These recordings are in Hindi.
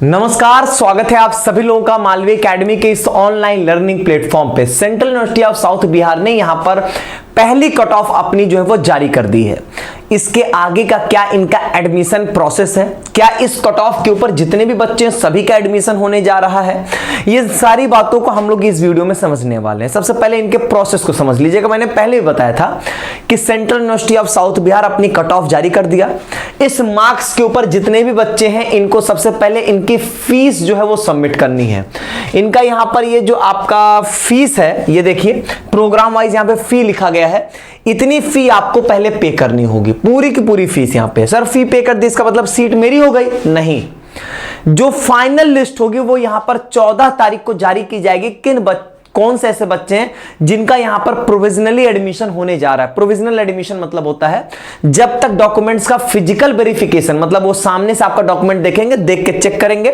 नमस्कार, स्वागत है आप सभी लोगों का मालवीय एकेडमी के इस ऑनलाइन लर्निंग प्लेटफॉर्म पे। Central university of south Bihar ने यहां पर पहली कट ऑफ अपनी जो है वो जारी कर दी है। इसके आगे का क्या इनका एडमिशन प्रोसेस है, क्या इस कट ऑफ के ऊपर जितने भी बच्चे हैं सभी का एडमिशन होने जा रहा है, ये सारी बातों को हम लोग इस वीडियो में समझने वाले हैं। सबसे पहले इनके प्रोसेस को समझ लीजिएगा। मैंने पहले भी बताया था कि central university of south Bihar अपनी कट ऑफ जारी कर दिया। इस मार्क्स के ऊपर जितने भी बच्चे हैं इनको सबसे पहले इनकी फीस जो है वो सबमिट करनी है। इनका यहां पर ये जो आपका फीस है, ये देखिए प्रोग्राम वाइज यहां पे फी लिखा गया है। इतनी फी आपको पहले पे करनी होगी, पूरी की पूरी फीस। यहां पे सर फी पे कर दी इसका मतलब सीट मेरी हो गई? नहीं, जो फाइनल लिस्ट होगी वो यहां पर 14 तारीख को जारी की जाएगी। कौन से ऐसे बच्चे हैं जिनका यहां पर प्रोविजनली एडमिशन होने जा रहा है। प्रोविजनल एडमिशन मतलब होता है जब तक डॉक्यूमेंट्स का फिजिकल वेरिफिकेशन, मतलब वो सामने से आपका डॉक्यूमेंट देखेंगे, देख के चेक करेंगे,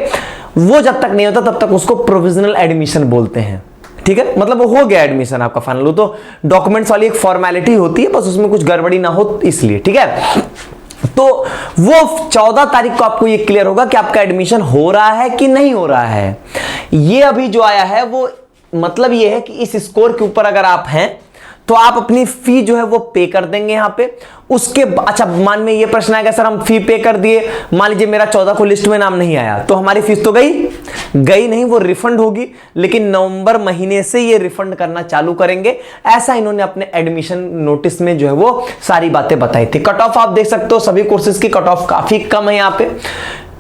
वो जब तक नहीं होता तब तक उसको प्रोविजनल एडमिशन बोलते हैं। ठीक है, मतलब वो हो गया एडमिशन आपका फाइनल। वो तो डॉक्यूमेंट्स वाली एक फॉर्मेलिटी होती है, बस उसमें कुछ गड़बड़ी ना हो इसलिए। ठीक है, तो वो 14 तारीख को आपको ये क्लियर होगा कि आपका एडमिशन हो रहा है कि नहीं हो रहा है। ये अभी जो आया है वो मतलब ये है कि इस स्कोर के ऊपर अगर आप हैं तो आप अपनी फी जो है वो पे कर देंगे यहां पे। उसके अच्छा, मान में ये प्रश्न आएगा सर हम फी पे कर दिए, मान लीजिए मेरा 14 को लिस्ट में नाम नहीं आया, तो हमारी फीस तो गई नहीं, वो रिफंड होगी। लेकिन नवंबर महीने से ये रिफंड करना चालू करेंगे, ऐसा इन्होंने अपने एडमिशन नोटिस में जो है वो सारी बातें बताई थी। कट ऑफ आप देख सकते हो, सभी कोर्सेज की कट ऑफ काफी कम है यहां पे।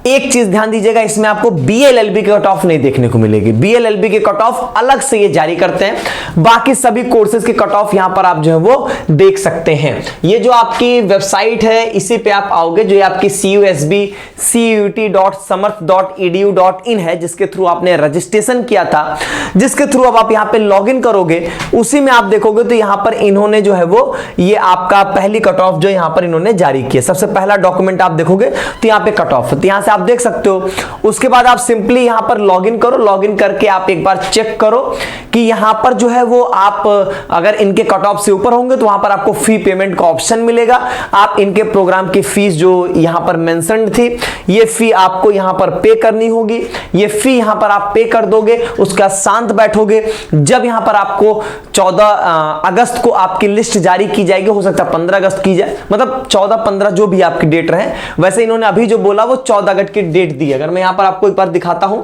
एक चीज ध्यान दीजिएगा, इसमें आपको बीएलएलबी की कट ऑफ नहीं देखने को मिलेगी। बीएलएलबी की कट ऑफ अलग से ये जारी करते हैं, बाकी सभी कोर्सेज की कट ऑफ यहां पर आप जो है वो देख सकते हैं। ये जो आपकी वेबसाइट है इसी पे आप आओगे, जो ये आपकी cusb.cut.samarth.edu.in है, जिसके थ्रू आपने रजिस्ट्रेशन किया था, जिसके थ्रू अब आप यहां पे लॉग इन करोगे, उसी में आप देखोगे तो यहां पर इन्होंने जो है वो ये आपका पहली कट ऑफ जो यहां पर इन्होंने जारी की है। सबसे पहला डॉक्यूमेंट आप देखोगे तो यहां पे कट ऑफ, यहां से आप देख सकते हो। उसके बाद आप सिंपली यहां पर लॉगिन करो, लॉगिन करके आप एक बार चेक करो कि यहां पर जो है वो आप अगर इनके कट ऑफ से ऊपर होंगे तो वहां पर आपको फी पेमेंट का ऑप्शन मिलेगा। आप इनके प्रोग्राम की फीस जो यहां पर मेंशन्ड थी, ये फी आपको यहां पर पे करनी होगी। ये फी यहां पर आप पे कर दोगे, उसका शांत बैठोगे। जब यहां पर आपको 14 अगस्त को आपकी लिस्ट जारी की जाएगी, हो सकता है 15 अगस्त की जाए, मतलब 14-15 जो भी आपकी डेट रहे। वैसे इन्होंने अभी जो बोला वो 14 अगस्त की डेट दी है। अगर मैं यहां पर आपको एक बार दिखाता हूं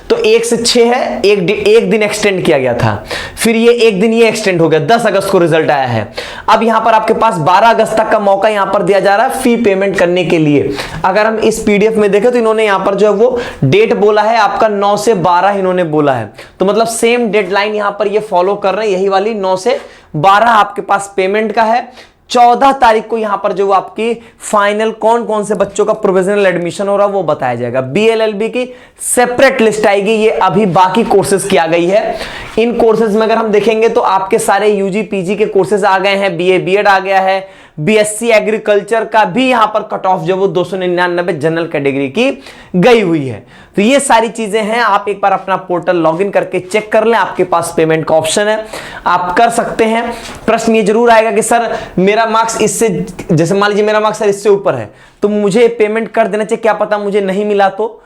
तो 1 से 6 है, एक दिन एक्सटेंड किया गया था, फिर ये एक दिन ये एक्सटेंड हो गया, 10 अगस्त को रिजल्ट आया है। अब यहां पर आपके पास 12 अगस्त तक का मौका यहां पर दिया जा रहा है फी पेमेंट करने के लिए। अगर हम इस पीडीएफ में देखें तो इन्होंने यहां पर जो है वो डेट बोला है आपका 9 से 12 इन्होंने बोला है, तो मतलब सेम डेडलाइन यहां पर ये फॉलो कर रहे हैं, यही वाली 9 से 12 आपके पास पेमेंट का है। 14 तारीख को यहां पर जो आपकी फाइनल कौन कौन से बच्चों का प्रोविजनल एडमिशन हो रहा है वो बताया जाएगा। बीएलएलबी की सेपरेट लिस्ट आएगी, ये अभी बाकी कोर्सेज की आ गई है। इन कोर्सेज में अगर हम देखेंगे तो आपके सारे यूजी पीजी के कोर्सेज आ गए हैं, बीए बीएड आ गया है, बीएससी एग्रीकल्चर का भी यहां पर कट ऑफ जो वो 299 जनरल कैटेगरी की गई हुई है। तो ये सारी चीजें हैं, आप एक बार अपना पोर्टल लॉगिन करके चेक कर लें, आपके पास पेमेंट का ऑप्शन है, आप कर सकते हैं। प्रश्न ये जरूर आएगा कि सर मेरा मार्क्स इससे, जैसे मान लीजिए मेरा मार्क्स सर इससे ऊपर है तो मुझे पेमेंट कर देना चाहिए, क्या पता मुझे नहीं मिला तो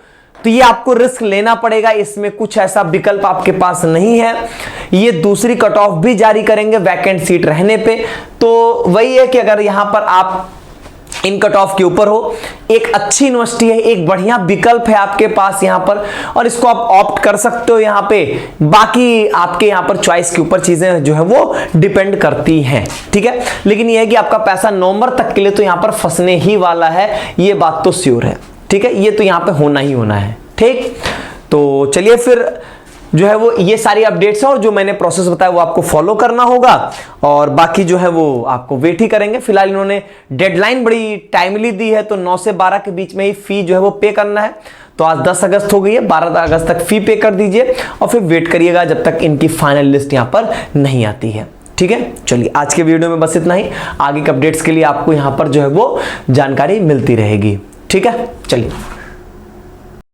ये आपको रिस्क लेना पड़ेगा। इसमें कुछ ऐसा विकल्प आपके पास नहीं है। ये दूसरी कट ऑफ भी जारी करेंगे वैकेंट सीट रहने पे। तो वही है कि अगर यहां पर आप इन कट ऑफ के ऊपर हो, एक अच्छी यूनिवर्सिटी है, एक बढ़िया विकल्प है आपके पास यहां पर, और इसको आप ऑप्ट कर सकते हो यहां पे। बाकी आपके यहां पर चॉइस के ऊपर चीजें जो है वो डिपेंड करती हैं। ठीक है, लेकिन यह है कि आपका पैसा नवंबर तक के लिए तो यहां पर फंसने ही वाला है, ये बात तो श्योर है। ठीक है, ये तो यहां पे होना ही होना है। ठीक, तो चलिए फिर जो है वो ये सारी अपडेट्स हैं, और जो मैंने प्रोसेस बताया वो आपको फॉलो करना होगा, और बाकी जो है वो आपको वेट ही करेंगे। फिलहाल इन्होंने डेडलाइन बड़ी टाइमली दी है, तो 9 से 12 के बीच में ही फी जो है वो पे करना है। तो आज 10 अगस्त हो गई है, 12 अगस्त तक फी पे कर दीजिए और फिर वेट करिएगा जब तक इनकी फाइनल लिस्ट यहां पर नहीं आती है। ठीक है, चलिए आज के वीडियो में बस इतना ही। आगे के अपडेट्स के लिए आपको यहां पर जो है वो जानकारी मिलती रहेगी। ठीक है, चलिए।